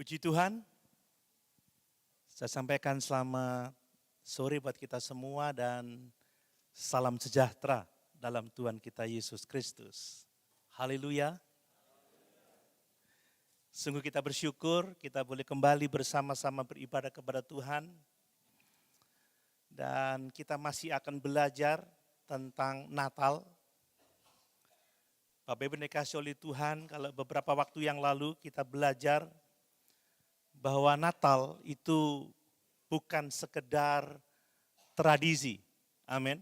Puji Tuhan, saya sampaikan selamat sore buat kita semua dan salam sejahtera dalam Tuhan kita Yesus Kristus. Haleluya. Sungguh kita bersyukur kita boleh kembali bersama-sama beribadah kepada Tuhan. Dan kita masih akan belajar tentang Natal. Bapak Ibu dikasihi oleh Tuhan, kalau beberapa waktu yang lalu kita belajar bahwa Natal itu bukan sekedar tradisi. Amin.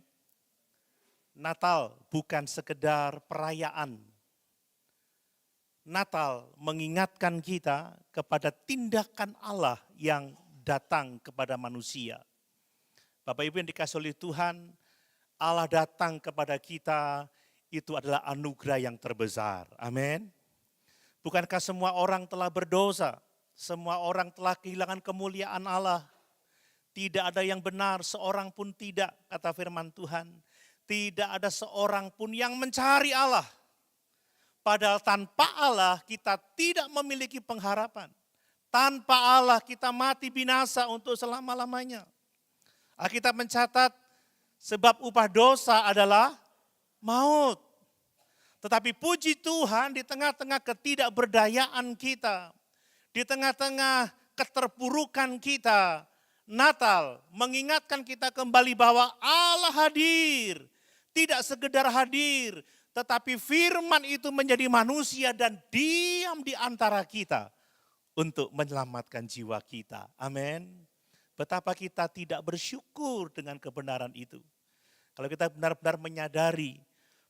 Natal bukan sekedar perayaan. Natal mengingatkan kita kepada tindakan Allah yang datang kepada manusia. Bapak Ibu yang dikasihi oleh Tuhan, Allah datang kepada kita itu adalah anugerah yang terbesar. Amin. Bukankah semua orang telah berdosa? Semua orang telah kehilangan kemuliaan Allah. Tidak ada yang benar, seorang pun tidak, kata firman Tuhan. Tidak ada seorang pun yang mencari Allah. Padahal tanpa Allah kita tidak memiliki pengharapan. Tanpa Allah kita mati binasa untuk selama-lamanya. Alkitab mencatat sebab upah dosa adalah maut. Tetapi puji Tuhan di tengah-tengah ketidakberdayaan kita, di tengah-tengah keterpurukan kita, Natal mengingatkan kita kembali bahwa Allah hadir. Tidak sekedar hadir, tetapi firman itu menjadi manusia dan diam di antara kita untuk menyelamatkan jiwa kita. Amin. Betapa kita tidak bersyukur dengan kebenaran itu. Kalau kita benar-benar menyadari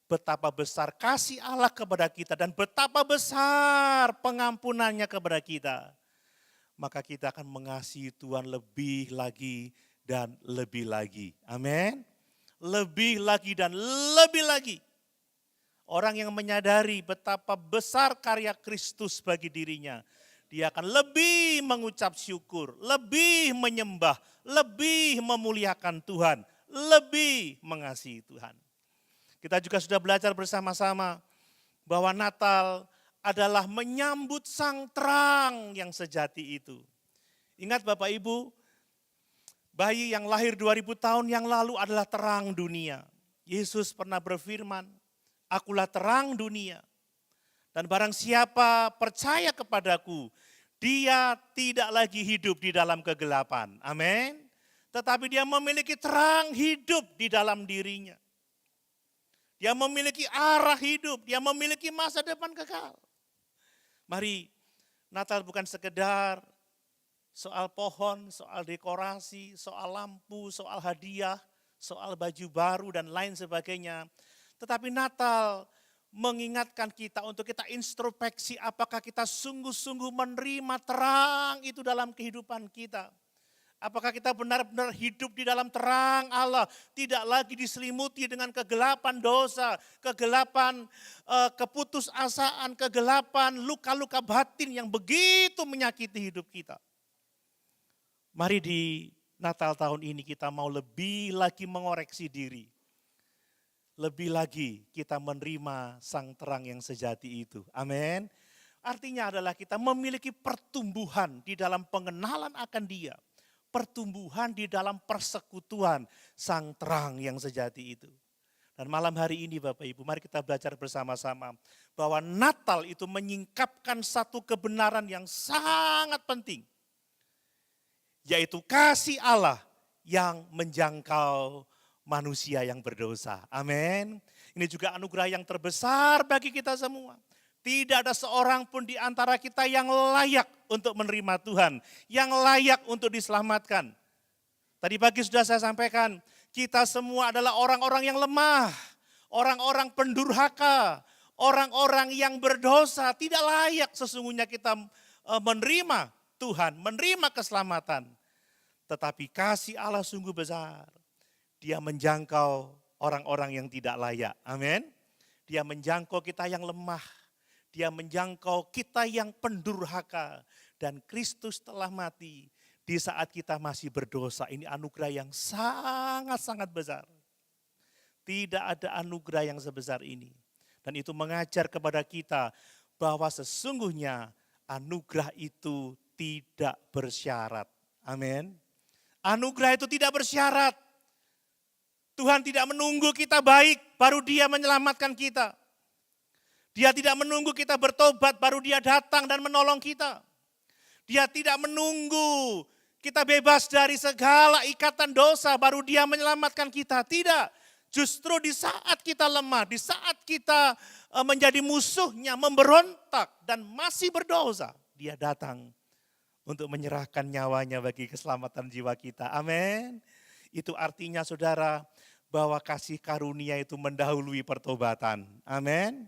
betapa besar kasih Allah kepada kita dan betapa besar pengampunannya kepada kita, maka kita akan mengasihi Tuhan lebih lagi dan lebih lagi. Amin. Lebih lagi dan lebih lagi. Orang yang menyadari betapa besar karya Kristus bagi dirinya, dia akan lebih mengucap syukur, lebih menyembah, lebih memuliakan Tuhan, lebih mengasihi Tuhan. Kita juga sudah belajar bersama-sama bahwa Natal adalah menyambut sang terang yang sejati itu. Ingat Bapak Ibu, bayi yang lahir 2000 tahun yang lalu adalah terang dunia. Yesus pernah berfirman, "Akulah terang dunia. Dan barang siapa percaya kepadaku, dia tidak lagi hidup di dalam kegelapan." Amin. Tetapi dia memiliki terang hidup di dalam dirinya. Dia memiliki arah hidup, dia memiliki masa depan kekal. Mari, Natal bukan sekedar soal pohon, soal dekorasi, soal lampu, soal hadiah, soal baju baru dan lain sebagainya. Tetapi Natal mengingatkan kita untuk kita introspeksi apakah kita sungguh-sungguh menerima terang itu dalam kehidupan kita. Apakah kita benar-benar hidup di dalam terang Allah, tidak lagi diselimuti dengan kegelapan dosa, kegelapan keputusasaan, kegelapan luka-luka batin yang begitu menyakiti hidup kita. Mari di Natal tahun ini kita mau lebih lagi mengoreksi diri. Lebih lagi kita menerima sang terang yang sejati itu. Amin. Artinya adalah kita memiliki pertumbuhan di dalam pengenalan akan Dia. Pertumbuhan di dalam persekutuan sang terang yang sejati itu. Dan malam hari ini Bapak Ibu, mari kita belajar bersama-sama bahwa Natal itu menyingkapkan satu kebenaran yang sangat penting. Yaitu kasih Allah yang menjangkau manusia yang berdosa. Amin. Ini juga anugerah yang terbesar bagi kita semua. Tidak ada seorang pun di antara kita yang layak untuk menerima Tuhan, yang layak untuk diselamatkan. Tadi pagi sudah saya sampaikan, kita semua adalah orang-orang yang lemah, orang-orang pendurhaka, orang-orang yang berdosa, tidak layak sesungguhnya kita menerima Tuhan, menerima keselamatan. Tetapi kasih Allah sungguh besar. Dia menjangkau orang-orang yang tidak layak. Amin. Dia menjangkau kita yang lemah. Dia menjangkau kita yang pendurhaka. Dan Kristus telah mati di saat kita masih berdosa. Ini anugerah yang sangat-sangat besar. Tidak ada anugerah yang sebesar ini. Dan itu mengajar kepada kita bahwa sesungguhnya anugerah itu tidak bersyarat. Amin. Anugerah itu tidak bersyarat. Tuhan tidak menunggu kita baik, baru Dia menyelamatkan kita. Dia tidak menunggu kita bertobat, baru Dia datang dan menolong kita. Dia tidak menunggu kita bebas dari segala ikatan dosa, baru Dia menyelamatkan kita. Tidak, justru di saat kita lemah, di saat kita menjadi musuhnya, memberontak dan masih berdosa, Dia datang untuk menyerahkan nyawanya bagi keselamatan jiwa kita. Amin. Itu artinya saudara, bahwa kasih karunia itu mendahului pertobatan. Amin.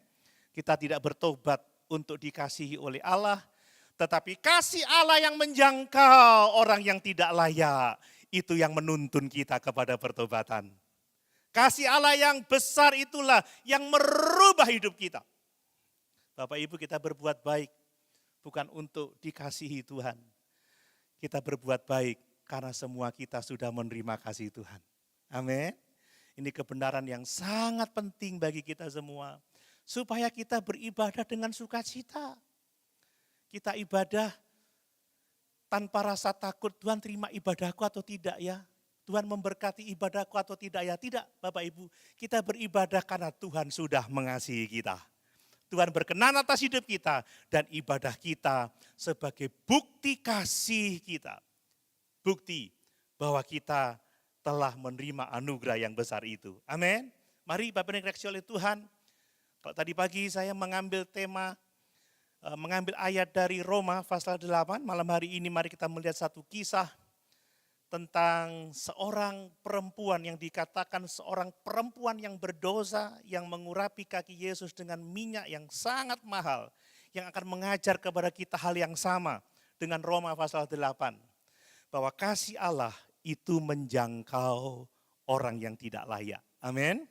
Kita tidak bertobat untuk dikasihi oleh Allah, tetapi kasih Allah yang menjangkau orang yang tidak layak, itu yang menuntun kita kepada pertobatan. Kasih Allah yang besar itulah yang merubah hidup kita. Bapak Ibu, kita berbuat baik bukan untuk dikasihi Tuhan. Kita berbuat baik karena semua kita sudah menerima kasih Tuhan. Amin. Ini kebenaran yang sangat penting bagi kita semua. Supaya kita beribadah dengan sukacita. Kita ibadah tanpa rasa takut, Tuhan terima ibadahku atau tidak ya. Tuhan memberkati ibadahku atau tidak ya. Tidak Bapak Ibu, kita beribadah karena Tuhan sudah mengasihi kita. Tuhan berkenan atas hidup kita dan ibadah kita sebagai bukti kasih kita. Bukti bahwa kita telah menerima anugerah yang besar itu. Amin. Mari Bapak Ibu dikasihi oleh Tuhan. Kalau tadi pagi saya mengambil tema, mengambil ayat dari Roma pasal 8, malam hari ini mari kita melihat satu kisah tentang seorang perempuan yang dikatakan seorang perempuan yang berdosa, yang mengurapi kaki Yesus dengan minyak yang sangat mahal, yang akan mengajar kepada kita hal yang sama dengan Roma pasal 8. Bahwa kasih Allah itu menjangkau orang yang tidak layak. Amin.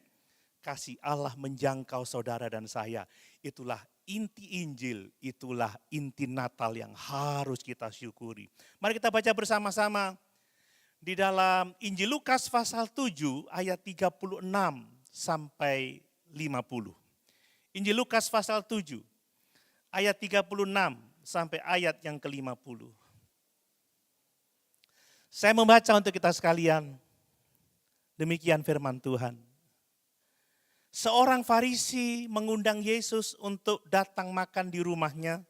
Kasih Allah menjangkau saudara dan saya. Itulah inti Injil, itulah inti Natal yang harus kita syukuri. Mari kita baca bersama-sama di dalam Injil Lukas pasal 7 ayat 36 sampai 50. Injil Lukas pasal 7 ayat 36 sampai ayat yang ke-50. Saya membaca untuk kita sekalian, demikian firman Tuhan. Seorang Farisi mengundang Yesus untuk datang makan di rumahnya.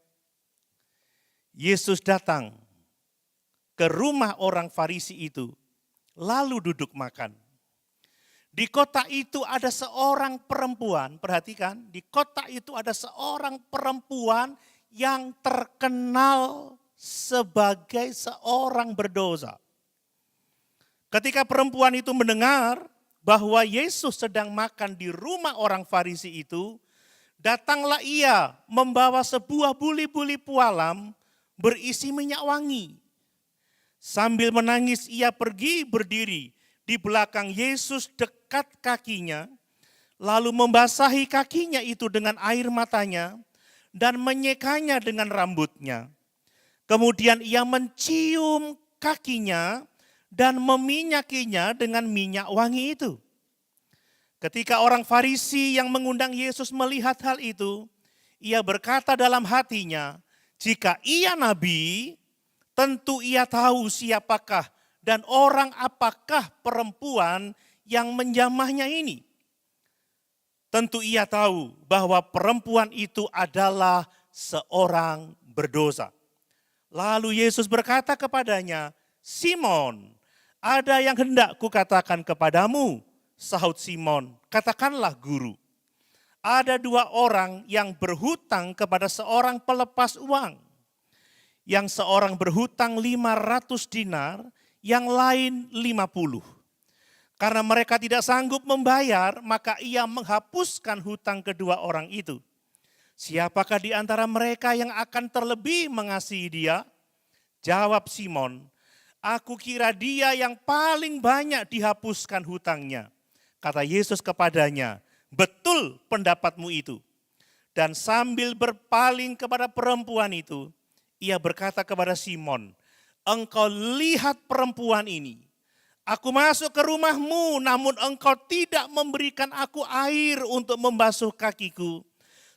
Yesus datang ke rumah orang Farisi itu, lalu duduk makan. Di kota itu ada seorang perempuan, perhatikan, di kota itu ada seorang perempuan yang terkenal sebagai seorang berdosa. Ketika perempuan itu mendengar bahwa Yesus sedang makan di rumah orang Farisi itu, datanglah ia membawa sebuah buli-buli pualam berisi minyak wangi. Sambil menangis ia pergi berdiri di belakang Yesus dekat kakinya, lalu membasahi kakinya itu dengan air matanya dan menyekanya dengan rambutnya. Kemudian ia mencium kakinya dan meminyakinya dengan minyak wangi itu. Ketika orang Farisi yang mengundang Yesus melihat hal itu, ia berkata dalam hatinya, jika ia nabi, tentu ia tahu siapakah dan orang apakah perempuan yang menjamahnya ini. Tentu ia tahu bahwa perempuan itu adalah seorang berdosa. Lalu Yesus berkata kepadanya, Simon, ada yang hendak kukatakan kepadamu, sahut Simon, katakanlah guru. Ada dua orang yang berhutang kepada seorang pelepas uang. Yang seorang berhutang 500 dinar, yang lain 50. Karena mereka tidak sanggup membayar, maka ia menghapuskan hutang kedua orang itu. Siapakah di antara mereka yang akan terlebih mengasihi dia? Jawab Simon, aku kira dia yang paling banyak dihapuskan hutangnya. Kata Yesus kepadanya, betul pendapatmu itu. Dan sambil berpaling kepada perempuan itu, ia berkata kepada Simon, engkau lihat perempuan ini. Aku masuk ke rumahmu, namun engkau tidak memberikan aku air untuk membasuh kakiku.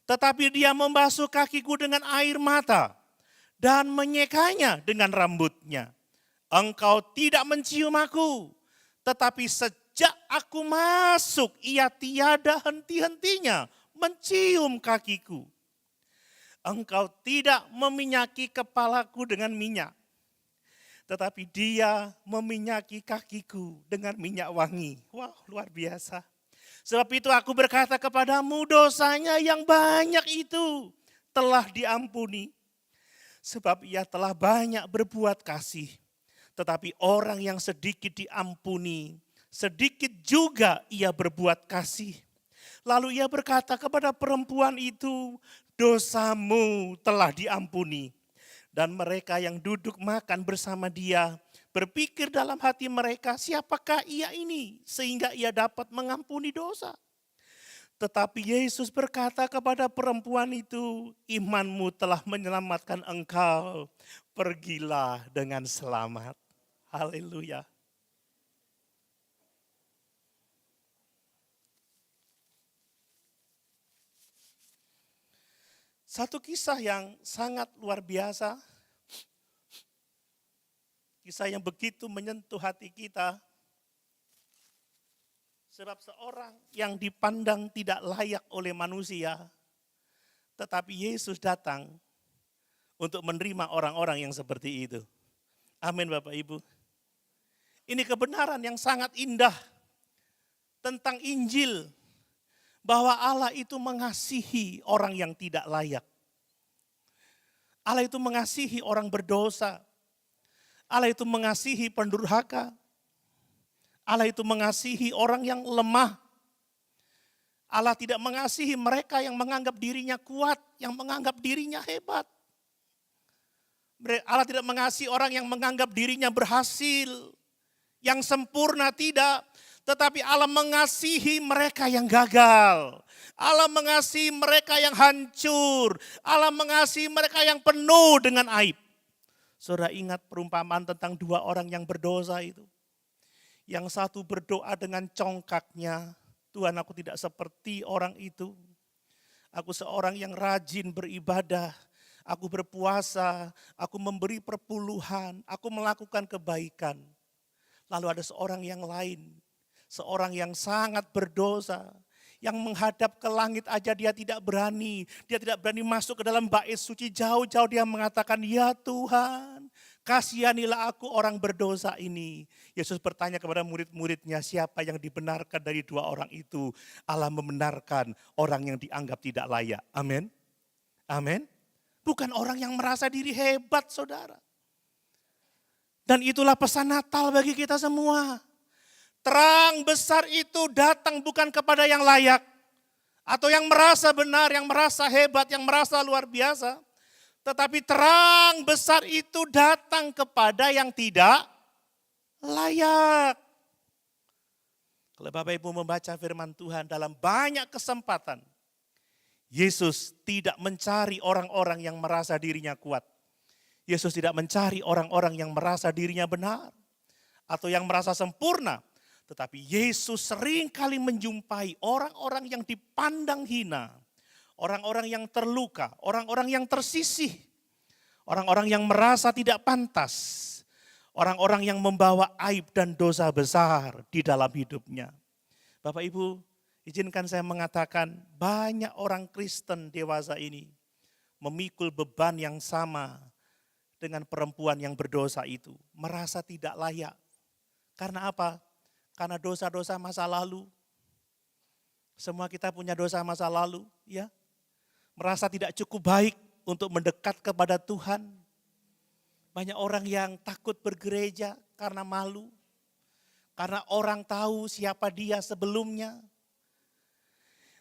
Tetapi dia membasuh kakiku dengan air mata dan menyekanya dengan rambutnya. Engkau tidak mencium aku, tetapi sejak aku masuk, ia tiada henti-hentinya mencium kakiku. Engkau tidak meminyaki kepalaku dengan minyak, tetapi dia meminyaki kakiku dengan minyak wangi. Wow, luar biasa. Sebab itu aku berkata kepadamu, dosanya yang banyak itu telah diampuni. Sebab ia telah banyak berbuat kasih. Tetapi orang yang sedikit diampuni, sedikit juga ia berbuat kasih. Lalu ia berkata kepada perempuan itu, dosamu telah diampuni. Dan mereka yang duduk makan bersama dia berpikir dalam hati mereka, siapakah ia ini sehingga ia dapat mengampuni dosa. Tetapi Yesus berkata kepada perempuan itu, imanmu telah menyelamatkan engkau, pergilah dengan selamat. Haleluya. Satu kisah yang sangat luar biasa, kisah yang begitu menyentuh hati kita, sebab seorang yang dipandang tidak layak oleh manusia, tetapi Yesus datang untuk menerima orang-orang yang seperti itu. Amin Bapak Ibu. Ini kebenaran yang sangat indah tentang Injil, bahwa Allah itu mengasihi orang yang tidak layak. Allah itu mengasihi orang berdosa. Allah itu mengasihi pendurhaka. Allah itu mengasihi orang yang lemah. Allah tidak mengasihi mereka yang menganggap dirinya kuat, yang menganggap dirinya hebat. Allah tidak mengasihi orang yang menganggap dirinya berhasil, yang sempurna, tidak. Tetapi Allah mengasihi mereka yang gagal. Allah mengasihi mereka yang hancur. Allah mengasihi mereka yang penuh dengan aib. Saudara ingat perumpamaan tentang dua orang yang berdosa itu. Yang satu berdoa dengan congkaknya, Tuhan aku tidak seperti orang itu. Aku seorang yang rajin beribadah. Aku berpuasa, aku memberi perpuluhan, aku melakukan kebaikan. Lalu ada seorang yang lain, seorang yang sangat berdosa, yang menghadap ke langit aja dia tidak berani. Dia tidak berani masuk ke dalam bait suci, jauh-jauh dia mengatakan, ya Tuhan, kasihanilah aku orang berdosa ini. Yesus bertanya kepada murid-muridnya, siapa yang dibenarkan dari dua orang itu? Allah membenarkan orang yang dianggap tidak layak. Amin. Amin. Bukan orang yang merasa diri hebat, saudara. Dan itulah pesan Natal bagi kita semua. Terang besar itu datang bukan kepada yang layak. Atau yang merasa benar, yang merasa hebat, yang merasa luar biasa. Tetapi terang besar itu datang kepada yang tidak layak. Kalau Bapak Ibu membaca firman Tuhan dalam banyak kesempatan, Yesus tidak mencari orang-orang yang merasa dirinya kuat. Yesus tidak mencari orang-orang yang merasa dirinya benar atau yang merasa sempurna. Tetapi Yesus seringkali menjumpai orang-orang yang dipandang hina, orang-orang yang terluka, orang-orang yang tersisih, orang-orang yang merasa tidak pantas, orang-orang yang membawa aib dan dosa besar di dalam hidupnya. Bapak Ibu, izinkan saya mengatakan banyak orang Kristen dewasa ini memikul beban yang sama dengan perempuan yang berdosa itu. Merasa tidak layak. Karena apa? Karena dosa-dosa masa lalu. Semua kita punya dosa masa lalu, ya. Merasa tidak cukup baik untuk mendekat kepada Tuhan. Banyak orang yang takut bergereja karena malu. Karena orang tahu siapa dia sebelumnya.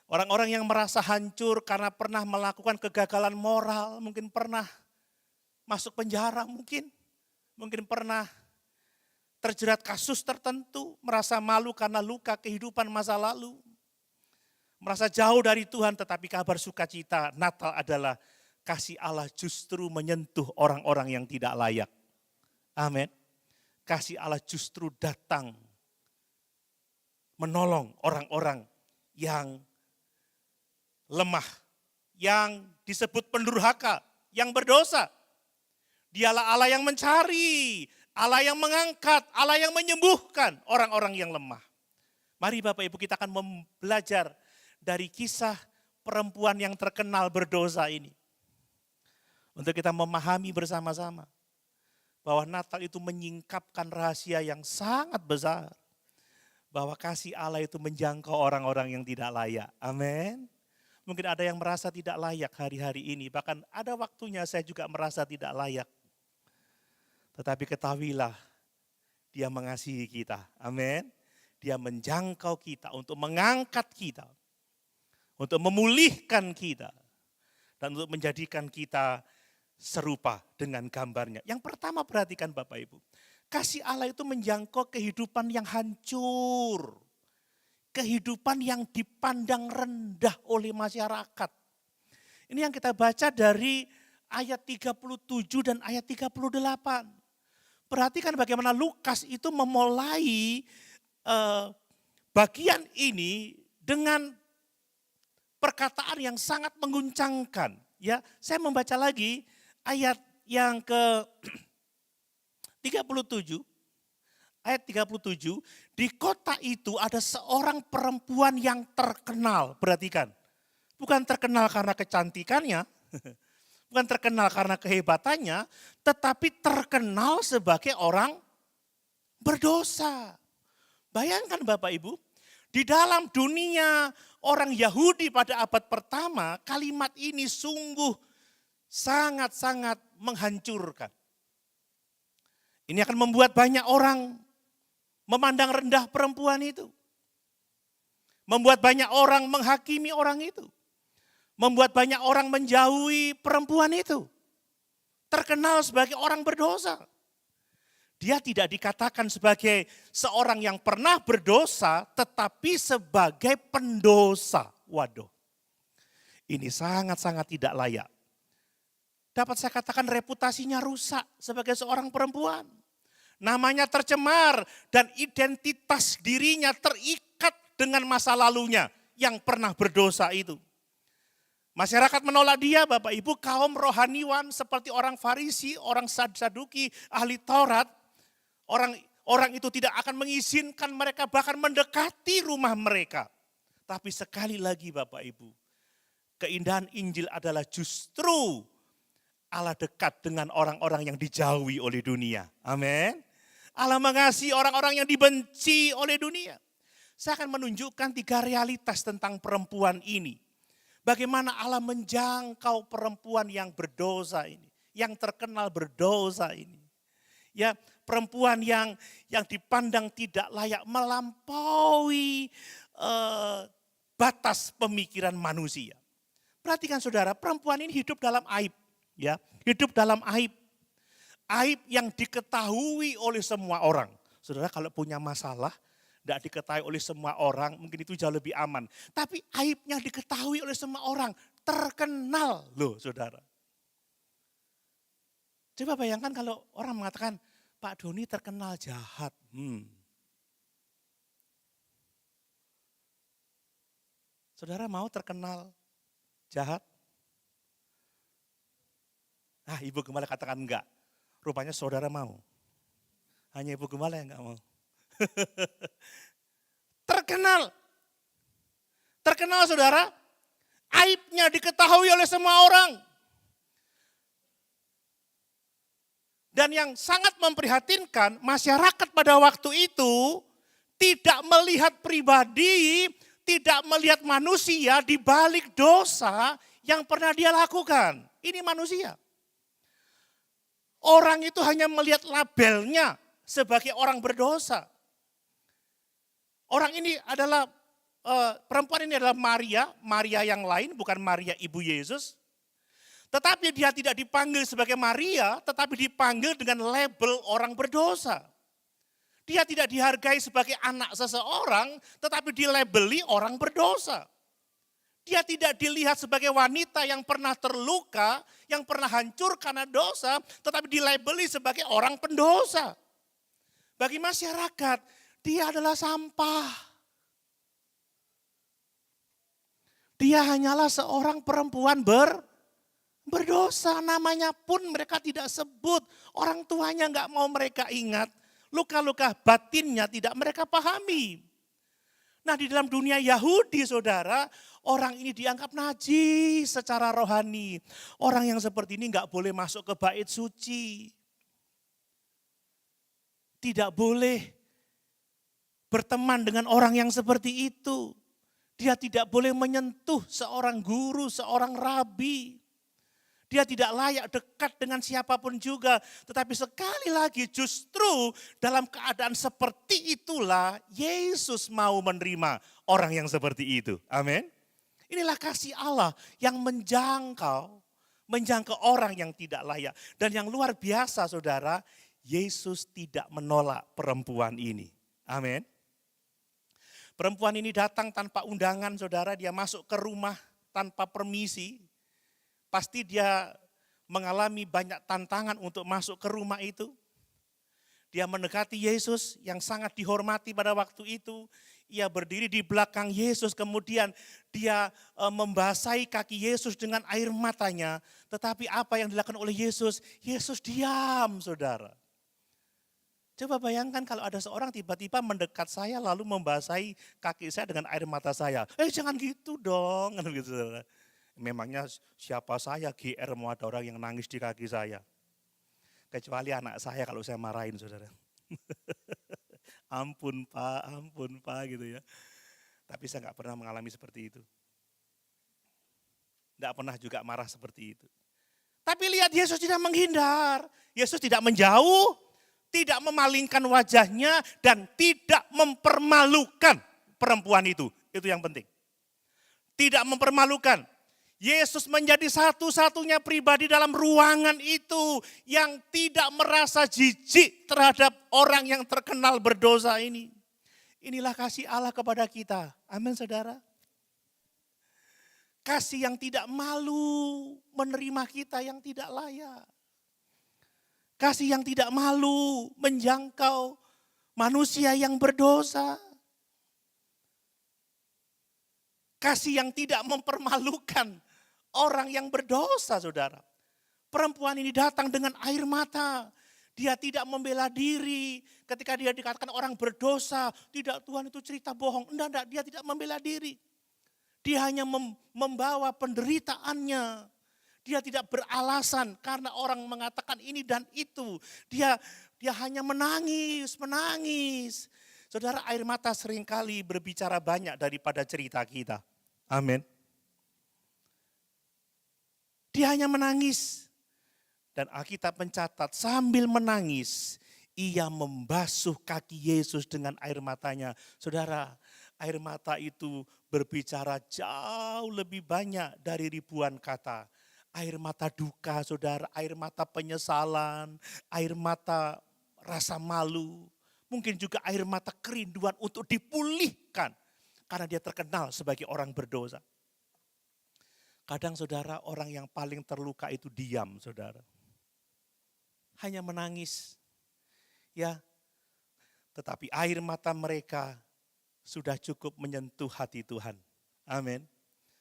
Orang-orang yang merasa hancur karena pernah melakukan kegagalan moral, mungkin pernah masuk penjara, mungkin pernah terjerat kasus tertentu, merasa malu karena luka kehidupan masa lalu. Merasa jauh dari Tuhan, tetapi kabar sukacita Natal adalah kasih Allah justru menyentuh orang-orang yang tidak layak. Amin. Kasih Allah justru datang menolong orang-orang yang lemah, yang disebut pendurhaka, yang berdosa. Dialah Allah yang mencari, Allah yang mengangkat, Allah yang menyembuhkan orang-orang yang lemah. Mari Bapak Ibu kita akan belajar dari kisah perempuan yang terkenal berdosa ini. Untuk kita memahami bersama-sama bahwa Natal itu menyingkapkan rahasia yang sangat besar. Bahwa kasih Allah itu menjangkau orang-orang yang tidak layak. Amin. Mungkin ada yang merasa tidak layak hari-hari ini. Bahkan ada waktunya saya juga merasa tidak layak. Tetapi ketahuilah, Dia mengasihi kita. Amin. Dia menjangkau kita untuk mengangkat kita. Untuk memulihkan kita. Dan untuk menjadikan kita serupa dengan gambarnya. Yang pertama perhatikan Bapak Ibu. Kasih Allah itu menjangkau kehidupan yang hancur. Kehidupan yang dipandang rendah oleh masyarakat. Ini yang kita baca dari ayat 37 dan ayat 38. Perhatikan bagaimana Lukas itu memulai bagian ini dengan perkataan yang sangat mengguncangkan. Ya, saya membaca lagi ayat yang ke 37. Ayat 37, di kota itu ada seorang perempuan yang terkenal. Perhatikan, bukan terkenal karena kecantikannya, bukan terkenal karena kehebatannya, tetapi terkenal sebagai orang berdosa. Bayangkan Bapak Ibu, di dalam dunia orang Yahudi pada abad pertama, kalimat ini sungguh sangat-sangat menghancurkan. Ini akan membuat banyak orang memandang rendah perempuan itu. Membuat banyak orang menghakimi orang itu. Membuat banyak orang menjauhi perempuan itu. Terkenal sebagai orang berdosa. Dia tidak dikatakan sebagai seorang yang pernah berdosa, tetapi sebagai pendosa. Waduh, ini sangat-sangat tidak layak. Dapat saya katakan reputasinya rusak sebagai seorang perempuan. Namanya tercemar dan identitas dirinya terikat dengan masa lalunya yang pernah berdosa itu. Masyarakat menolak dia Bapak Ibu, kaum rohaniwan seperti orang Farisi, orang Saduki, ahli Taurat. Orang itu tidak akan mengizinkan mereka bahkan mendekati rumah mereka. Tapi sekali lagi Bapak Ibu, keindahan Injil adalah justru Allah dekat dengan orang-orang yang dijauhi oleh dunia. Amin. Allah mengasihi orang-orang yang dibenci oleh dunia. Saya akan menunjukkan 3 realitas tentang perempuan ini. Bagaimana Allah menjangkau perempuan yang berdosa ini. Yang terkenal berdosa ini. Ya, perempuan yang dipandang tidak layak melampaui batas pemikiran manusia. Perhatikan saudara, perempuan ini hidup dalam aib. Ya, hidup dalam aib. Aib yang diketahui oleh semua orang. Saudara kalau punya masalah, tidak diketahui oleh semua orang, mungkin itu jauh lebih aman. Tapi aibnya diketahui oleh semua orang, terkenal loh saudara. Coba bayangkan kalau orang mengatakan, Pak Doni terkenal jahat. Saudara mau terkenal jahat? Ibu gembala katakan enggak. Rupanya saudara mau. Hanya ibu gembala yang enggak mau. Terkenal. Terkenal saudara. Aibnya diketahui oleh semua orang. Dan yang sangat memprihatinkan, masyarakat pada waktu itu tidak melihat pribadi, tidak melihat manusia di balik dosa yang pernah dia lakukan. Ini manusia. Orang itu hanya melihat labelnya sebagai orang berdosa. Orang ini adalah, perempuan ini adalah Maria yang lain, bukan Maria ibu Yesus. Tetapi dia tidak dipanggil sebagai Maria, tetapi dipanggil dengan label orang berdosa. Dia tidak dihargai sebagai anak seseorang, tetapi dilabeli orang berdosa. Dia tidak dilihat sebagai wanita yang pernah terluka, yang pernah hancur karena dosa, tetapi dilabeli sebagai orang pendosa. Bagi masyarakat, dia adalah sampah. Dia hanyalah seorang perempuan Berdosa, namanya pun mereka tidak sebut. Orang tuanya nggak mau mereka ingat. Luka-luka batinnya tidak mereka pahami. Nah di dalam dunia Yahudi saudara, orang ini dianggap najis secara rohani. Orang yang seperti ini nggak boleh masuk ke bait suci. Tidak boleh berteman dengan orang yang seperti itu. Dia tidak boleh menyentuh seorang guru, seorang rabi. Dia tidak layak dekat dengan siapapun juga. Tetapi sekali lagi justru dalam keadaan seperti itulah Yesus mau menerima orang yang seperti itu. Amin. Inilah kasih Allah yang menjangkau orang yang tidak layak. Dan yang luar biasa saudara, Yesus tidak menolak perempuan ini. Amin. Perempuan ini datang tanpa undangan saudara, dia masuk ke rumah tanpa permisi. Pasti dia mengalami banyak tantangan untuk masuk ke rumah itu. Dia mendekati Yesus yang sangat dihormati pada waktu itu. Ia berdiri di belakang Yesus, kemudian dia membasahi kaki Yesus dengan air matanya. Tetapi apa yang dilakukan oleh Yesus? Yesus diam saudara. Coba bayangkan kalau ada seorang tiba-tiba mendekat saya lalu membasahi kaki saya dengan air mata saya. Jangan gitu dong. Gitu, saudara. Memangnya siapa saya GR mau ada orang yang nangis di kaki saya. Kecuali anak saya kalau saya marahin saudara. Ampun pak gitu ya. Tapi saya nggak pernah mengalami seperti itu. Nggak pernah juga marah seperti itu. Tapi lihat Yesus tidak menghindar. Yesus tidak menjauh, tidak memalingkan wajahnya dan tidak mempermalukan perempuan itu. Itu yang penting. Tidak mempermalukan. Yesus menjadi satu-satunya pribadi dalam ruangan itu yang tidak merasa jijik terhadap orang yang terkenal berdosa ini. Inilah kasih Allah kepada kita. Amin saudara. Kasih yang tidak malu menerima kita yang tidak layak. Kasih yang tidak malu menjangkau manusia yang berdosa. Kasih yang tidak mempermalukan orang yang berdosa saudara. Perempuan ini datang dengan air mata. Dia tidak membela diri. Ketika dia dikatakan orang berdosa. Tidak, Tuhan itu cerita bohong. Enggak, dia tidak membela diri. Dia hanya membawa penderitaannya. Dia tidak beralasan karena orang mengatakan ini dan itu. Dia hanya menangis. Saudara, air mata seringkali berbicara banyak daripada cerita kita. Amin. Dia hanya menangis. Dan Alkitab mencatat sambil menangis, ia membasuh kaki Yesus dengan air matanya. Saudara, air mata itu berbicara jauh lebih banyak dari ribuan kata. Air mata duka saudara, air mata penyesalan, air mata rasa malu. Mungkin juga air mata kerinduan untuk dipulihkan. Karena dia terkenal sebagai orang berdosa. Kadang saudara, orang yang paling terluka itu diam saudara. Hanya menangis. Ya, tetapi air mata mereka sudah cukup menyentuh hati Tuhan. Amin.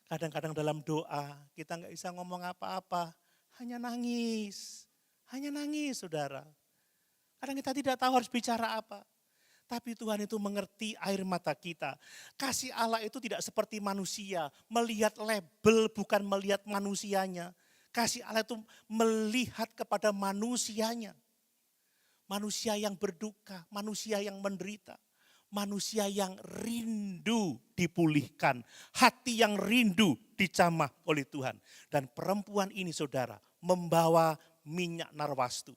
Kadang-kadang dalam doa kita nggak bisa ngomong apa-apa. Hanya nangis saudara. Kadang kita tidak tahu harus bicara apa. Tapi Tuhan itu mengerti air mata kita. Kasih Allah itu tidak seperti manusia. Melihat label bukan melihat manusianya. Kasih Allah itu melihat kepada manusianya. Manusia yang berduka, manusia yang menderita. Manusia yang rindu dipulihkan. Hati yang rindu dicamah oleh Tuhan. Dan perempuan ini saudara membawa minyak narwastu.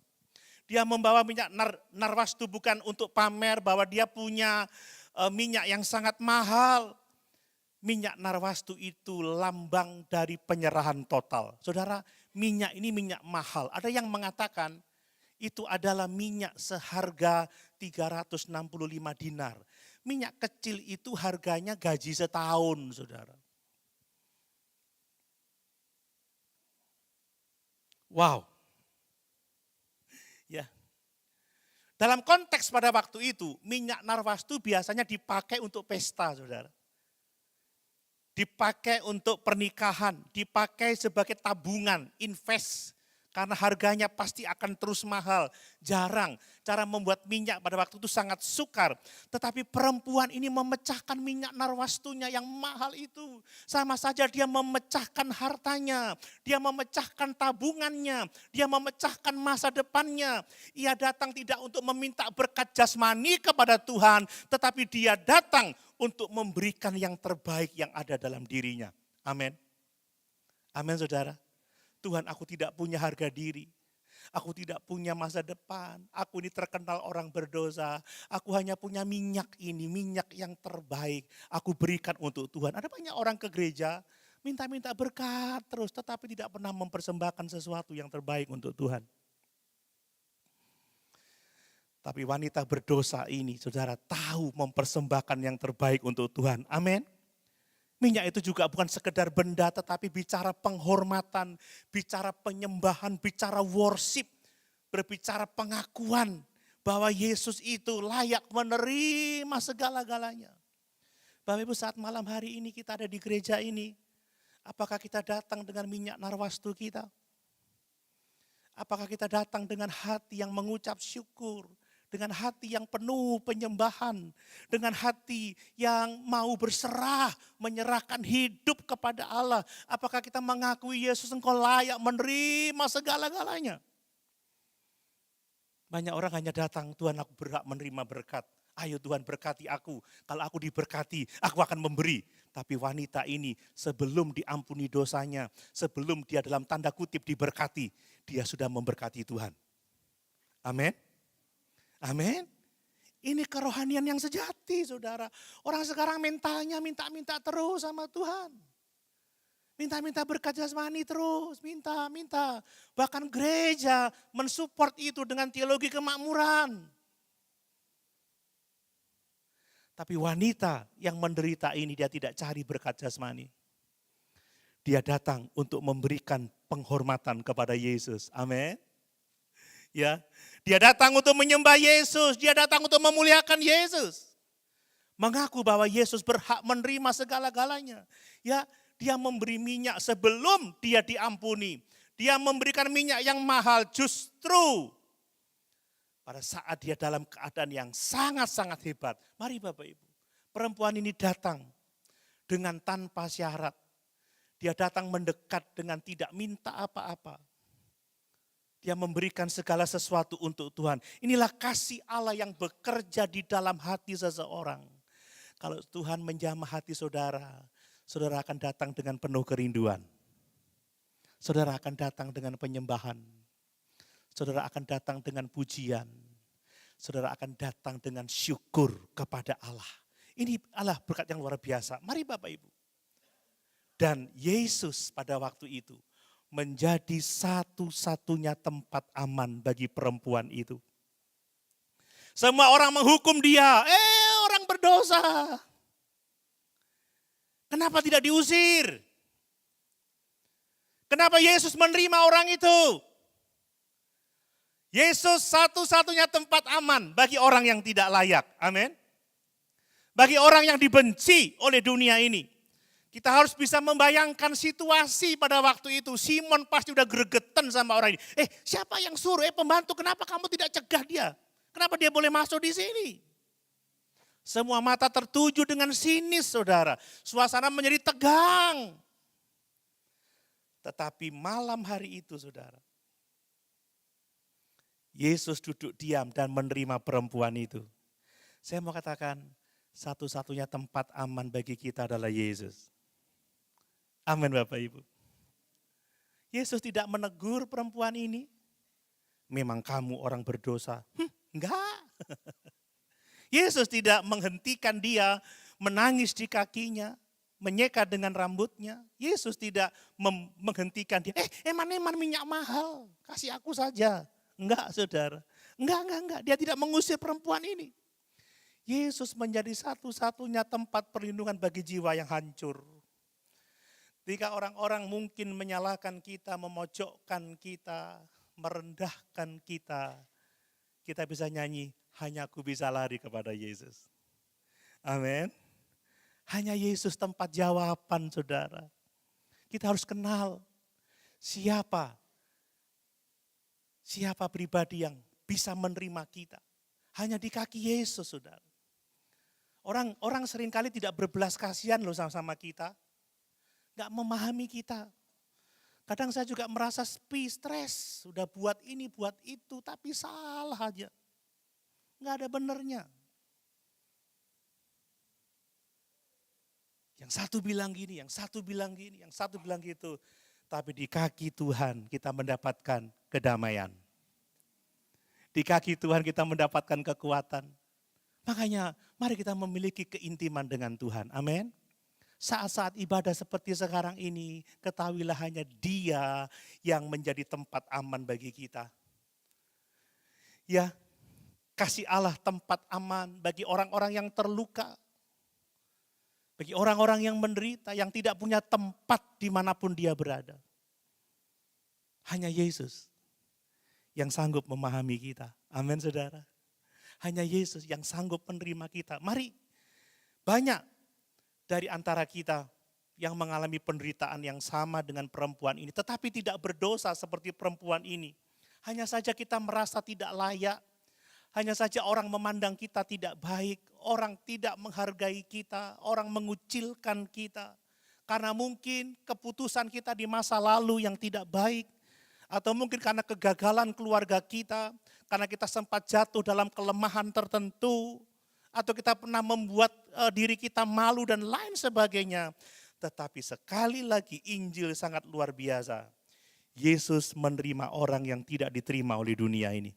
Dia membawa minyak narwastu bukan untuk pamer bahwa dia punya minyak yang sangat mahal. Minyak narwastu itu lambang dari penyerahan total. Saudara, minyak ini minyak mahal. Ada yang mengatakan itu adalah minyak seharga 365 dinar. Minyak kecil itu harganya gaji setahun, saudara. Wow. Ya. Dalam konteks pada waktu itu, minyak narwastu biasanya dipakai untuk pesta, saudara. dipakai untuk pernikahan, dipakai sebagai tabungan, invest. Karena harganya pasti akan terus mahal, jarang. Cara membuat minyak pada waktu itu sangat sukar. Tetapi perempuan ini memecahkan minyak narwastunya yang mahal itu. Sama saja dia memecahkan hartanya, dia memecahkan tabungannya, dia memecahkan masa depannya. Ia datang tidak untuk meminta berkat jasmani kepada Tuhan, tetapi dia datang untuk memberikan yang terbaik yang ada dalam dirinya. Amin. Amin saudara. Tuhan, aku tidak punya harga diri. Aku tidak punya masa depan. Aku ini terkenal orang berdosa. Aku hanya punya minyak ini, minyak yang terbaik. Aku berikan untuk Tuhan. Ada banyak orang ke gereja, minta-minta berkat terus, tetapi tidak pernah mempersembahkan sesuatu yang terbaik untuk Tuhan. Tapi wanita berdosa ini, saudara, tahu mempersembahkan yang terbaik untuk Tuhan. Amin. Minyak itu juga bukan sekedar benda, tetapi bicara penghormatan, bicara penyembahan, bicara worship, berbicara pengakuan bahwa Yesus itu layak menerima segala-galanya. Bapak Ibu, saat malam hari ini kita ada di gereja ini, apakah kita datang dengan minyak narwastu kita? Apakah kita datang dengan hati yang mengucap syukur? Dengan hati yang penuh penyembahan, dengan hati yang mau berserah, menyerahkan hidup kepada Allah. Apakah kita mengakui Yesus engkau layak menerima segala-galanya? Banyak orang hanya datang, Tuhan aku berhak menerima berkat. Ayo Tuhan berkati aku, kalau aku diberkati aku akan memberi. Tapi wanita ini sebelum diampuni dosanya, sebelum dia dalam tanda kutip diberkati, dia sudah memberkati Tuhan. Amin. Amin. Ini kerohanian yang sejati, saudara. Orang sekarang minta-minta terus sama Tuhan. Minta-minta berkat jasmani terus, minta. Bahkan gereja mensupport itu dengan teologi kemakmuran. Tapi wanita yang menderita ini dia tidak cari berkat jasmani. Dia datang untuk memberikan penghormatan kepada Yesus. Amin. Ya, dia datang untuk menyembah Yesus, dia datang untuk memuliakan Yesus. Mengaku bahwa Yesus berhak menerima segala-galanya. Ya, dia memberi minyak sebelum dia diampuni. Dia memberikan minyak yang mahal justru pada saat dia dalam keadaan yang sangat-sangat hebat. Mari Bapak Ibu, perempuan ini datang dengan tanpa syarat. Dia datang mendekat dengan tidak minta apa-apa. Dia memberikan segala sesuatu untuk Tuhan. Inilah kasih Allah yang bekerja di dalam hati seseorang. Kalau Tuhan menjamah hati saudara, saudara akan datang dengan penuh kerinduan. Saudara akan datang dengan penyembahan. Saudara akan datang dengan pujian. Saudara akan datang dengan syukur kepada Allah. Ini Allah berkat yang luar biasa. Mari Bapak Ibu. Dan Yesus pada waktu itu menjadi satu-satunya tempat aman bagi perempuan itu. Semua orang menghukum dia, orang berdosa. Kenapa tidak diusir? Kenapa Yesus menerima orang itu? Yesus satu-satunya tempat aman bagi orang yang tidak layak. Amin. Bagi orang yang dibenci oleh dunia ini. Kita harus bisa membayangkan situasi pada waktu itu. Simon pasti udah gregetan sama orang ini. Siapa yang suruh? Pembantu, kenapa kamu tidak cegah dia? Kenapa dia boleh masuk di sini? Semua mata tertuju dengan sinis, saudara. Suasana menjadi tegang. Tetapi malam hari itu, saudara, Yesus duduk diam dan menerima perempuan itu. Saya mau katakan, satu-satunya tempat aman bagi kita adalah Yesus. Amin Bapak Ibu. Yesus tidak menegur perempuan ini. Memang kamu orang berdosa. Enggak. Yesus tidak menghentikan dia menangis di kakinya, menyeka dengan rambutnya. Yesus tidak menghentikan dia. Eman-eman minyak mahal, kasih aku saja. Enggak saudara. Enggak. Dia tidak mengusir perempuan ini. Yesus menjadi satu-satunya tempat perlindungan bagi jiwa yang hancur. Ketika orang-orang mungkin menyalahkan kita, memojokkan kita, merendahkan kita, kita bisa nyanyi, hanya aku bisa lari kepada Yesus. Amin. Hanya Yesus tempat jawaban, saudara. Kita harus kenal siapa pribadi yang bisa menerima kita. Hanya di kaki Yesus, saudara. Orang seringkali tidak berbelas kasihan loh sama kita. Gak memahami kita. Kadang saya juga merasa stres. Sudah buat ini, buat itu, tapi salah aja. Gak ada benernya. Yang satu bilang gini, yang satu bilang gini, yang satu bilang gitu. Tapi di kaki Tuhan kita mendapatkan kedamaian. Di kaki Tuhan kita mendapatkan kekuatan. Makanya mari kita memiliki keintiman dengan Tuhan. Amin. Saat-saat ibadah seperti sekarang ini, ketahuilah hanya Dia yang menjadi tempat aman bagi kita. Ya, kasih Allah tempat aman bagi orang-orang yang terluka. Bagi orang-orang yang menderita, yang tidak punya tempat dimanapun dia berada. Hanya Yesus yang sanggup memahami kita. Amin, saudara. Hanya Yesus yang sanggup menerima kita. Mari, banyak dari antara kita yang mengalami penderitaan yang sama dengan perempuan ini. Tetapi tidak berdosa seperti perempuan ini. Hanya saja kita merasa tidak layak. Hanya saja orang memandang kita tidak baik, orang tidak menghargai kita, orang mengucilkan kita. Karena mungkin keputusan kita di masa lalu yang tidak baik, atau mungkin karena kegagalan keluarga kita, karena kita sempat jatuh dalam kelemahan tertentu, atau kita pernah membuat diri kita malu dan lain sebagainya. Tetapi sekali lagi Injil sangat luar biasa. Yesus menerima orang yang tidak diterima oleh dunia ini.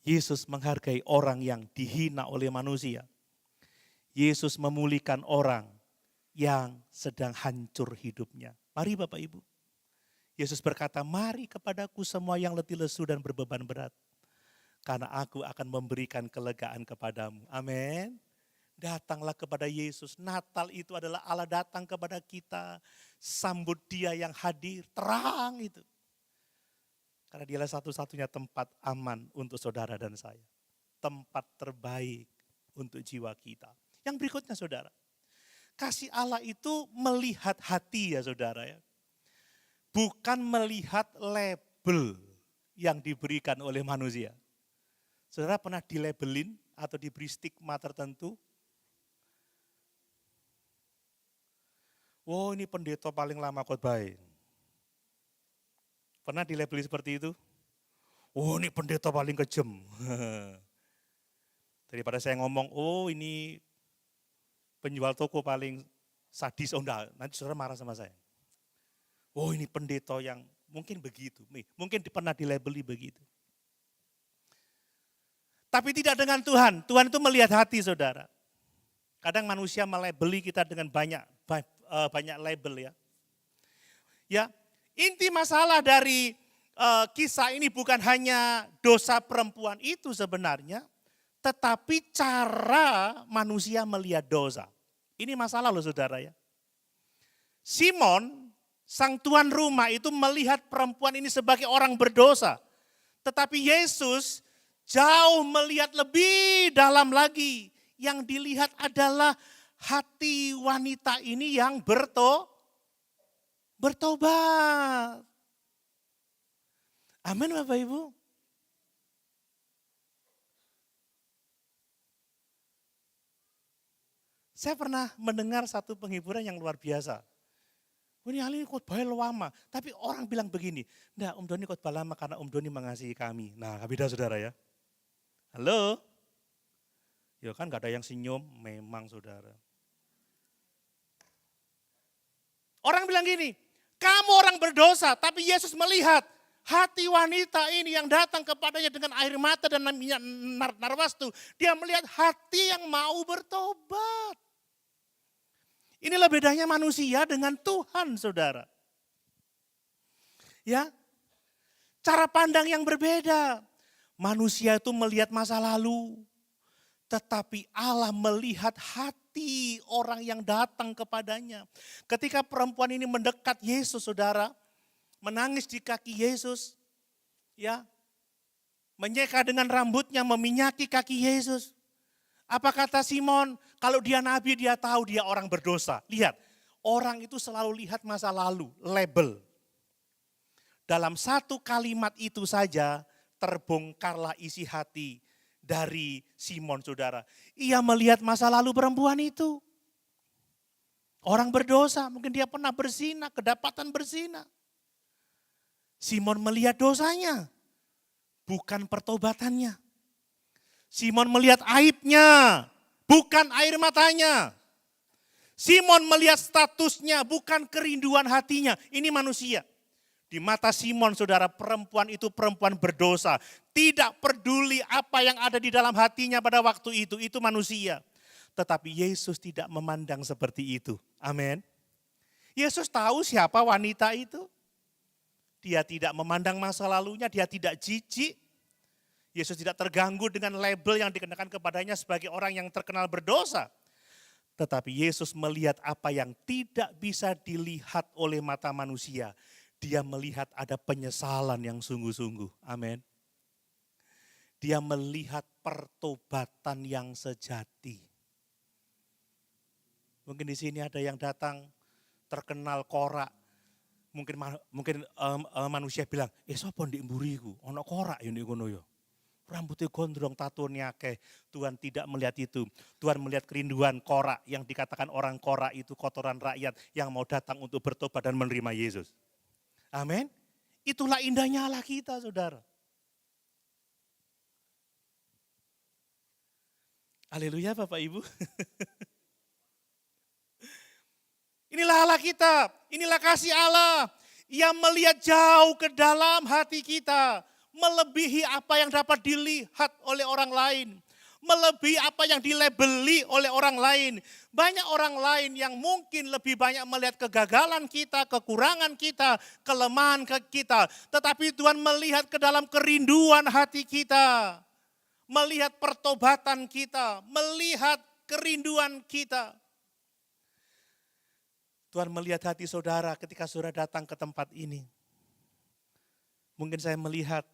Yesus menghargai orang yang dihina oleh manusia. Yesus memulihkan orang yang sedang hancur hidupnya. Mari Bapak Ibu. Yesus berkata, mari kepadaku semua yang letih lesu dan berbeban berat. Karena aku akan memberikan kelegaan kepadamu. Amin. Datanglah kepada Yesus. Natal itu adalah Allah datang kepada kita. Sambut Dia yang hadir, terang itu. Karena Dialah satu-satunya tempat aman untuk saudara dan saya. Tempat terbaik untuk jiwa kita. Yang berikutnya saudara. Kasih Allah itu melihat hati ya saudara ya. Bukan melihat label yang diberikan oleh manusia. Saudara pernah dilabelin atau diberi stigma tertentu? Oh, ini pendeta paling lama khotbah. Pernah dilabeli seperti itu? Oh, ini pendeta paling kejam. Daripada saya ngomong, oh ini penjual toko paling sadis. Oh enggak, nanti saudara marah sama saya. Oh ini pendeta yang mungkin begitu. Mungkin pernah dilabeli begitu. Tapi tidak dengan Tuhan. Tuhan itu melihat hati saudara. Kadang manusia melabeli kita dengan banyak label ya. Ya, inti masalah dari kisah ini bukan hanya dosa perempuan itu sebenarnya, tetapi cara manusia melihat dosa. Ini masalah loh saudara ya. Simon, sang tuan rumah itu melihat perempuan ini sebagai orang berdosa. Tetapi Yesus jauh melihat lebih dalam lagi. Yang dilihat adalah hati wanita ini yang bertobat. Amin Bapak Ibu. Saya pernah mendengar satu penghiburan yang luar biasa. Ini hal ini khotbah lama, tapi orang bilang begini, nah Om Doni khotbah lama karena Om Doni mengasihi kami. Nah beda saudara ya. Halo? Ya kan gak ada yang senyum, memang saudara. Orang bilang gini, kamu orang berdosa, tapi Yesus melihat hati wanita ini yang datang kepadanya dengan air mata dan minyak narwastu. Dia melihat hati yang mau bertobat. Inilah bedanya manusia dengan Tuhan, saudara. Ya, cara pandang yang berbeda. Manusia itu melihat masa lalu, tetapi Allah melihat hati orang yang datang kepadanya. Ketika perempuan ini mendekat Yesus, saudara, menangis di kaki Yesus, ya, menyeka dengan rambutnya, meminyaki kaki Yesus. Apa kata Simon? Kalau dia nabi, dia tahu dia orang berdosa. Lihat, orang itu selalu lihat masa lalu, label. Dalam satu kalimat itu saja terbongkarlah isi hati dari Simon, saudara. Ia melihat masa lalu perempuan itu. Orang berdosa, mungkin dia pernah berzina, kedapatan berzina. Simon melihat dosanya, bukan pertobatannya. Simon melihat aibnya, bukan air matanya. Simon melihat statusnya, bukan kerinduan hatinya. Ini manusia. Di mata Simon, saudara, perempuan itu perempuan berdosa. Tidak peduli apa yang ada di dalam hatinya pada waktu itu manusia. Tetapi Yesus tidak memandang seperti itu. Amin. Yesus tahu siapa wanita itu. Dia tidak memandang masa lalunya, dia tidak jijik. Yesus tidak terganggu dengan label yang dikenakan kepadanya sebagai orang yang terkenal berdosa. Tetapi Yesus melihat apa yang tidak bisa dilihat oleh mata manusia. Dia melihat ada penyesalan yang sungguh-sungguh. Amin. Dia melihat pertobatan yang sejati. Mungkin di sini ada yang datang terkenal korak. Mungkin manusia bilang, sapa ndek mburiku? Ono korak ya ndek kono ya. Rambutnya gondrong, tatonya akeh. Tuhan tidak melihat itu. Tuhan melihat kerinduan korak yang dikatakan orang korak itu kotoran rakyat yang mau datang untuk bertobat dan menerima Yesus. Amin. Itulah indahnya Allah kita, saudara. Haleluya Bapak Ibu. Inilah Allah kita, inilah kasih Allah. Ia melihat jauh ke dalam hati kita. Melebihi apa yang dapat dilihat oleh orang lain. Melebihi apa yang dilabeli oleh orang lain. Banyak orang lain yang mungkin lebih banyak melihat kegagalan kita, kekurangan kita, kelemahan kita. Tetapi Tuhan melihat ke dalam kerinduan hati kita. Melihat pertobatan kita, melihat kerinduan kita. Tuhan melihat hati saudara ketika saudara datang ke tempat ini. Mungkin saya melihat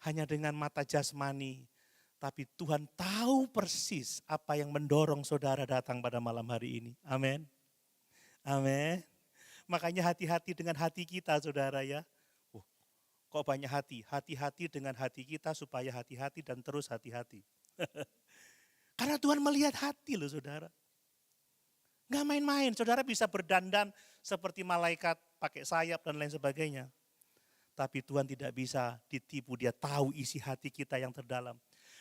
hanya dengan mata jasmani, tapi Tuhan tahu persis apa yang mendorong saudara datang pada malam hari ini. Amin. Amin. Makanya hati-hati dengan hati kita, saudara ya. Kok banyak hati? Hati-hati dengan hati kita supaya hati-hati dan terus hati-hati. Karena Tuhan melihat hati loh, saudara. Nggak main-main, saudara bisa berdandan seperti malaikat, pakai sayap dan lain sebagainya. Tapi Tuhan tidak bisa ditipu, dia tahu isi hati kita yang terdalam.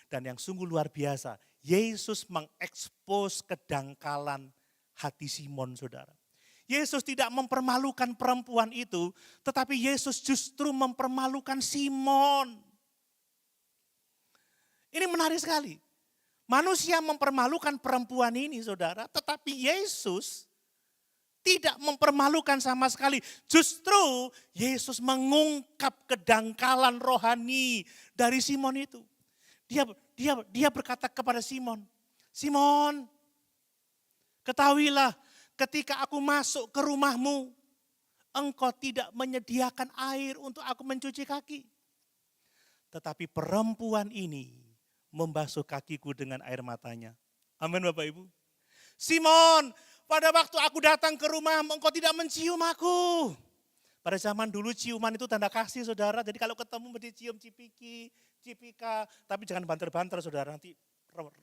Dan yang sungguh luar biasa, Yesus mengekspos kedangkalan hati Simon, saudara. Yesus tidak mempermalukan perempuan itu, tetapi Yesus justru mempermalukan Simon. Ini menarik sekali. Manusia mempermalukan perempuan ini, saudara, tetapi Yesus tidak mempermalukan sama sekali. Justru Yesus mengungkap kedangkalan rohani dari Simon itu. Dia berkata kepada Simon, Simon, ketahuilah ketika aku masuk ke rumahmu, engkau tidak menyediakan air untuk aku mencuci kaki. Tetapi perempuan ini membasuh kakiku dengan air matanya. Amin Bapak Ibu. Simon, pada waktu aku datang ke rumah, engkau tidak mencium aku. Pada zaman dulu ciuman itu tanda kasih, saudara. Jadi kalau ketemu mesti cium cipiki, cipika. Tapi jangan banter-banter, saudara. Nanti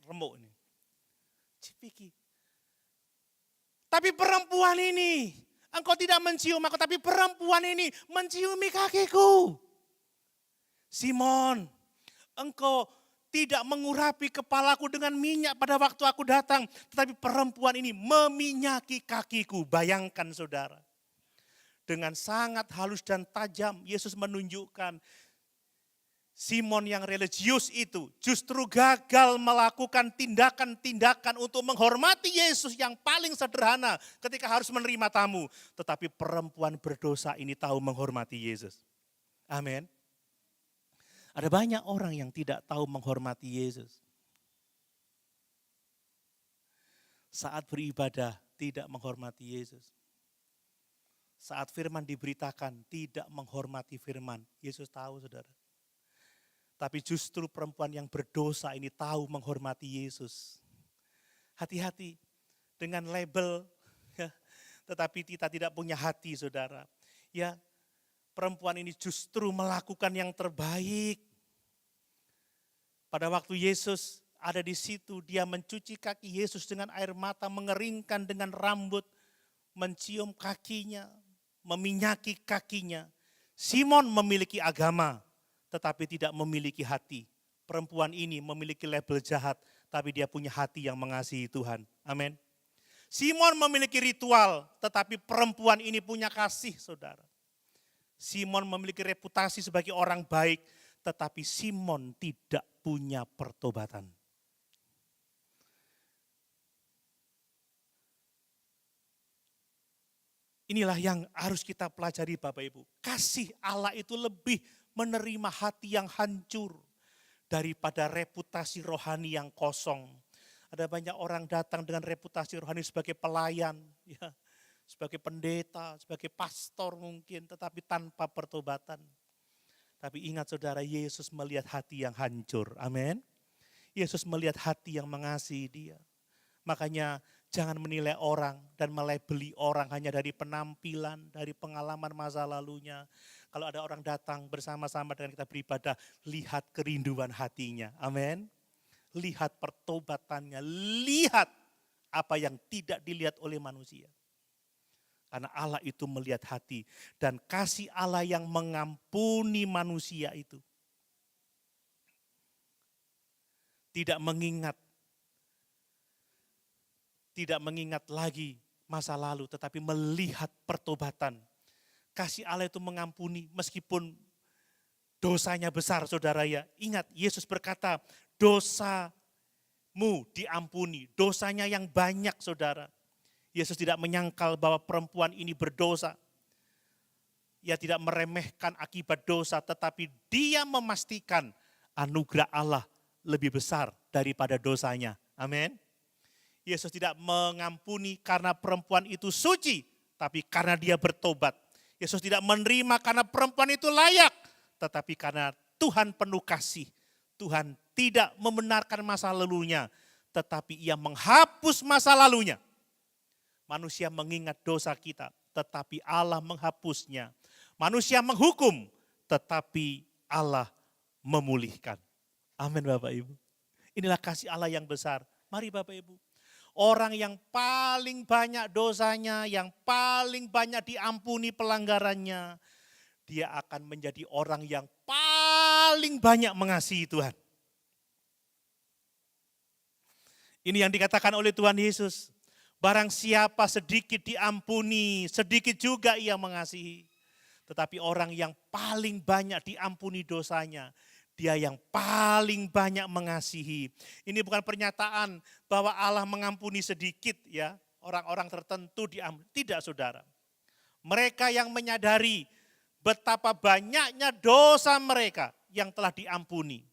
remuk ini. Cipiki. Tapi perempuan ini, engkau tidak mencium aku. Tapi perempuan ini menciumi kakiku. Simon, engkau tidak mengurapi kepalaku dengan minyak pada waktu aku datang. Tetapi perempuan ini meminyaki kakiku. Bayangkan saudara. Dengan sangat halus dan tajam Yesus menunjukkan Simon yang religius itu justru gagal melakukan tindakan-tindakan untuk menghormati Yesus yang paling sederhana ketika harus menerima tamu. Tetapi perempuan berdosa ini tahu menghormati Yesus. Amin. Ada banyak orang yang tidak tahu menghormati Yesus. Saat beribadah tidak menghormati Yesus. Saat firman diberitakan tidak menghormati firman. Yesus tahu saudara. Tapi justru perempuan yang berdosa ini tahu menghormati Yesus. Hati-hati dengan label, ya, tetapi kita tidak punya hati, saudara. Ya, perempuan ini justru melakukan yang terbaik. Pada waktu Yesus ada di situ, dia mencuci kaki Yesus dengan air mata, mengeringkan dengan rambut, mencium kakinya, meminyaki kakinya. Simon memiliki agama, tetapi tidak memiliki hati. Perempuan ini memiliki label jahat, tapi dia punya hati yang mengasihi Tuhan. Amin. Simon memiliki ritual, tetapi perempuan ini punya kasih, saudara. Simon memiliki reputasi sebagai orang baik, tetapi Simon tidak punya pertobatan. Inilah yang harus kita pelajari Bapak Ibu. Kasih Allah itu lebih menerima hati yang hancur daripada reputasi rohani yang kosong. Ada banyak orang datang dengan reputasi rohani sebagai pelayan, ya, sebagai pendeta, sebagai pastor mungkin, tetapi tanpa pertobatan. Tapi ingat saudara, Yesus melihat hati yang hancur. Amin. Yesus melihat hati yang mengasihi dia. Makanya jangan menilai orang dan melabeli orang hanya dari penampilan, dari pengalaman masa lalunya. Kalau ada orang datang bersama-sama dengan kita beribadah, lihat kerinduan hatinya. Amin. Lihat pertobatannya, lihat apa yang tidak dilihat oleh manusia. Karena Allah itu melihat hati dan kasih Allah yang mengampuni manusia itu. Tidak mengingat lagi masa lalu, tetapi melihat pertobatan. Kasih Allah itu mengampuni meskipun dosanya besar, saudara ya. Ingat, Yesus berkata, dosamu diampuni, dosanya yang banyak, saudara. Yesus tidak menyangkal bahwa perempuan ini berdosa. Ia tidak meremehkan akibat dosa, tetapi dia memastikan anugerah Allah lebih besar daripada dosanya. Amin. Yesus tidak mengampuni karena perempuan itu suci, tapi karena dia bertobat. Yesus tidak menerima karena perempuan itu layak, tetapi karena Tuhan penuh kasih. Tuhan tidak membenarkan masa lalunya, tetapi ia menghapus masa lalunya. Manusia mengingat dosa kita, tetapi Allah menghapusnya. Manusia menghukum, tetapi Allah memulihkan. Amin Bapak Ibu. Inilah kasih Allah yang besar. Mari Bapak Ibu. Orang yang paling banyak dosanya, yang paling banyak diampuni pelanggarannya, dia akan menjadi orang yang paling banyak mengasihi Tuhan. Ini yang dikatakan oleh Tuhan Yesus. Barang siapa sedikit diampuni, sedikit juga ia mengasihi. Tetapi orang yang paling banyak diampuni dosanya, dia yang paling banyak mengasihi. Ini bukan pernyataan bahwa Allah mengampuni sedikit ya, orang-orang tertentu diampuni. Tidak saudara. Mereka yang menyadari betapa banyaknya dosa mereka yang telah diampuni.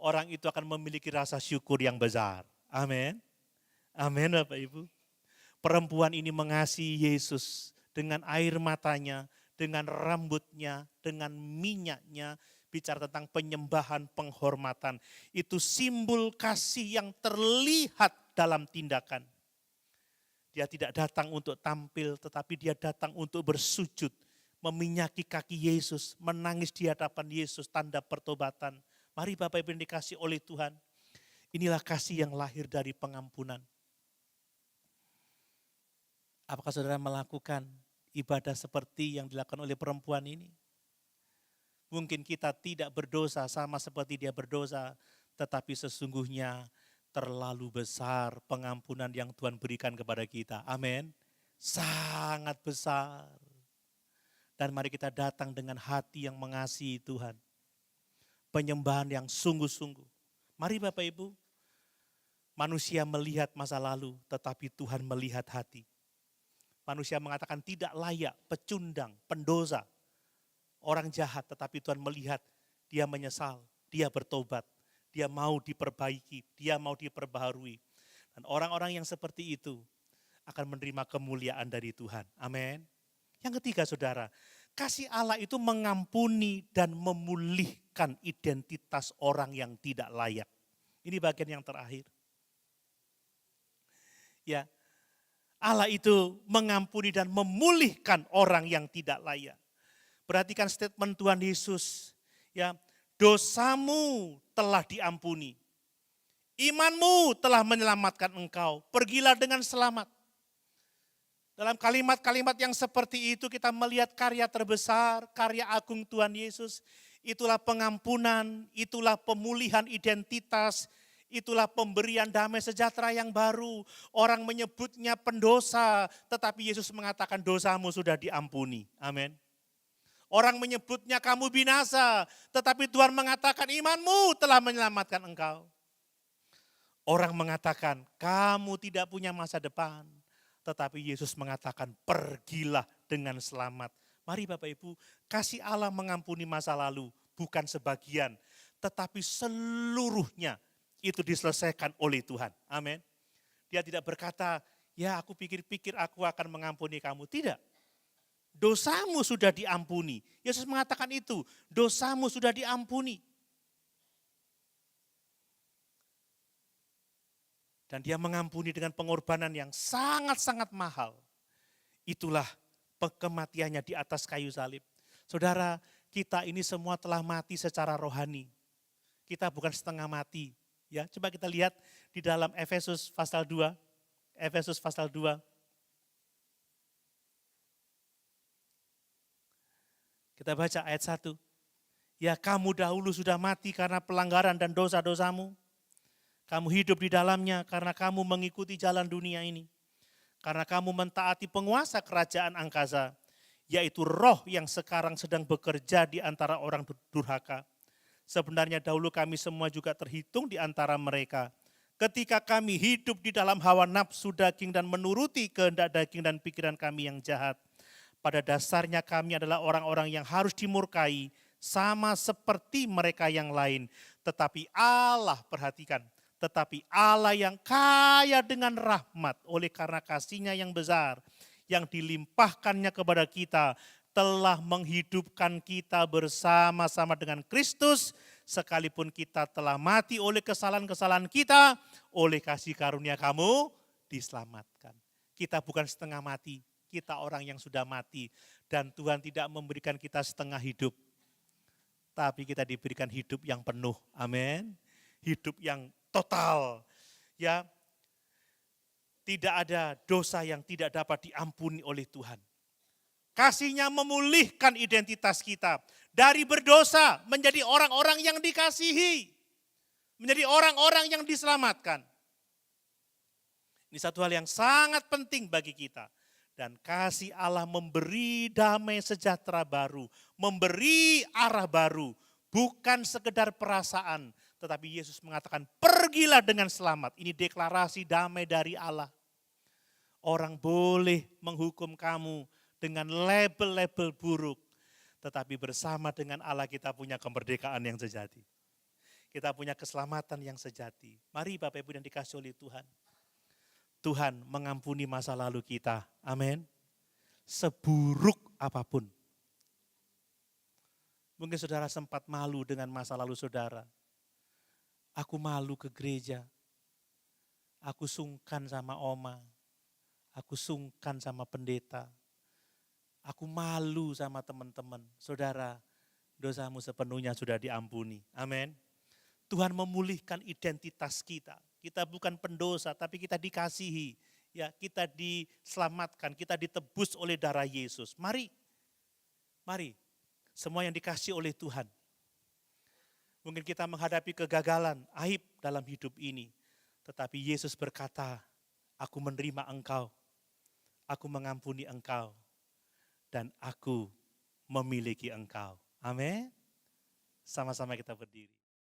Orang itu akan memiliki rasa syukur yang besar. Amin. Amin Bapak Ibu. Perempuan ini mengasihi Yesus dengan air matanya, dengan rambutnya, dengan minyaknya, bicara tentang penyembahan, penghormatan. Itu simbol kasih yang terlihat dalam tindakan. Dia tidak datang untuk tampil, tetapi dia datang untuk bersujud, meminyaki kaki Yesus, menangis di hadapan Yesus, tanda pertobatan. Mari Bapak Ibu yang dikasih oleh Tuhan, inilah kasih yang lahir dari pengampunan. Apakah saudara melakukan ibadah seperti yang dilakukan oleh perempuan ini? Mungkin kita tidak berdosa sama seperti dia berdosa, tetapi sesungguhnya terlalu besar pengampunan yang Tuhan berikan kepada kita. Amin. Sangat besar. Dan mari kita datang dengan hati yang mengasihi Tuhan. Penyembahan yang sungguh-sungguh. Mari Bapak Ibu, manusia melihat masa lalu, tetapi Tuhan melihat hati. Manusia mengatakan tidak layak, pecundang, pendosa, orang jahat, tetapi Tuhan melihat dia menyesal, dia bertobat, dia mau diperbaiki, dia mau diperbaharui. Dan orang-orang yang seperti itu akan menerima kemuliaan dari Tuhan. Amin. Yang ketiga saudara, kasih Allah itu mengampuni dan memulihkan identitas orang yang tidak layak. Ini bagian yang terakhir. Ya, Allah itu mengampuni dan memulihkan orang yang tidak layak. Perhatikan statement Tuhan Yesus, ya, dosamu telah diampuni. Imanmu telah menyelamatkan engkau. Pergilah dengan selamat. Dalam kalimat-kalimat yang seperti itu kita melihat karya terbesar, karya agung Tuhan Yesus. Itulah pengampunan, itulah pemulihan identitas, itulah pemberian damai sejahtera yang baru. Orang menyebutnya pendosa, tetapi Yesus mengatakan dosamu sudah diampuni. Amin. Orang menyebutnya kamu binasa, tetapi Tuhan mengatakan imanmu telah menyelamatkan engkau. Orang mengatakan kamu tidak punya masa depan, tetapi Yesus mengatakan pergilah dengan selamat. Mari Bapak Ibu, kasih Allah mengampuni masa lalu, bukan sebagian, tetapi seluruhnya itu diselesaikan oleh Tuhan. Amin. Dia tidak berkata, ya aku pikir-pikir aku akan mengampuni kamu. Tidak. Dosamu sudah diampuni. Yesus mengatakan itu, dosamu sudah diampuni. Dan dia mengampuni dengan pengorbanan yang sangat-sangat mahal. Itulah kematiannya di atas kayu salib. Saudara, kita ini semua telah mati secara rohani. Kita bukan setengah mati. Ya, coba kita lihat di dalam Efesus pasal 2. Efesus pasal 2. Kita baca ayat 1. Ya, kamu dahulu sudah mati karena pelanggaran dan dosa-dosamu. Kamu hidup di dalamnya karena kamu mengikuti jalan dunia ini. Karena kamu mentaati penguasa kerajaan angkasa, yaitu roh yang sekarang sedang bekerja di antara orang durhaka. Sebenarnya dahulu kami semua juga terhitung di antara mereka. Ketika kami hidup di dalam hawa nafsu daging dan menuruti kehendak daging dan pikiran kami yang jahat. Pada dasarnya kami adalah orang-orang yang harus dimurkai, sama seperti mereka yang lain. Tetapi Allah, perhatikan, tetapi Allah yang kaya dengan rahmat oleh karena kasih-Nya yang besar, yang dilimpahkannya kepada kita, telah menghidupkan kita bersama-sama dengan Kristus, sekalipun kita telah mati oleh kesalahan-kesalahan kita, oleh kasih karunia kamu diselamatkan. Kita bukan setengah mati, kita orang yang sudah mati. Dan Tuhan tidak memberikan kita setengah hidup, tapi kita diberikan hidup yang penuh. Amin. Hidup yang total, ya, tidak ada dosa yang tidak dapat diampuni oleh Tuhan. Kasih-Nya memulihkan identitas kita dari berdosa menjadi orang-orang yang dikasihi, menjadi orang-orang yang diselamatkan. Ini satu hal yang sangat penting bagi kita. Dan kasih Allah memberi damai sejahtera baru, memberi arah baru, bukan sekedar perasaan. Tetapi Yesus mengatakan pergilah dengan selamat. Ini deklarasi damai dari Allah. Orang boleh menghukum kamu dengan label-label buruk. Tetapi bersama dengan Allah kita punya kemerdekaan yang sejati. Kita punya keselamatan yang sejati. Mari Bapak Ibu yang dikasihi oleh Tuhan. Tuhan mengampuni masa lalu kita. Amin. Seburuk apapun. Mungkin saudara sempat malu dengan masa lalu saudara. Aku malu ke gereja, aku sungkan sama oma, aku sungkan sama pendeta, aku malu sama teman-teman. Saudara, dosamu sepenuhnya sudah diampuni. Amin. Tuhan memulihkan identitas kita. Kita bukan pendosa, tapi kita dikasihi. Ya, kita diselamatkan, kita ditebus oleh darah Yesus. Mari, semua yang dikasih oleh Tuhan. Mungkin kita menghadapi kegagalan, aib dalam hidup ini. Tetapi Yesus berkata, aku menerima engkau, aku mengampuni engkau, dan aku memiliki engkau. Amin. Sama-sama kita berdiri.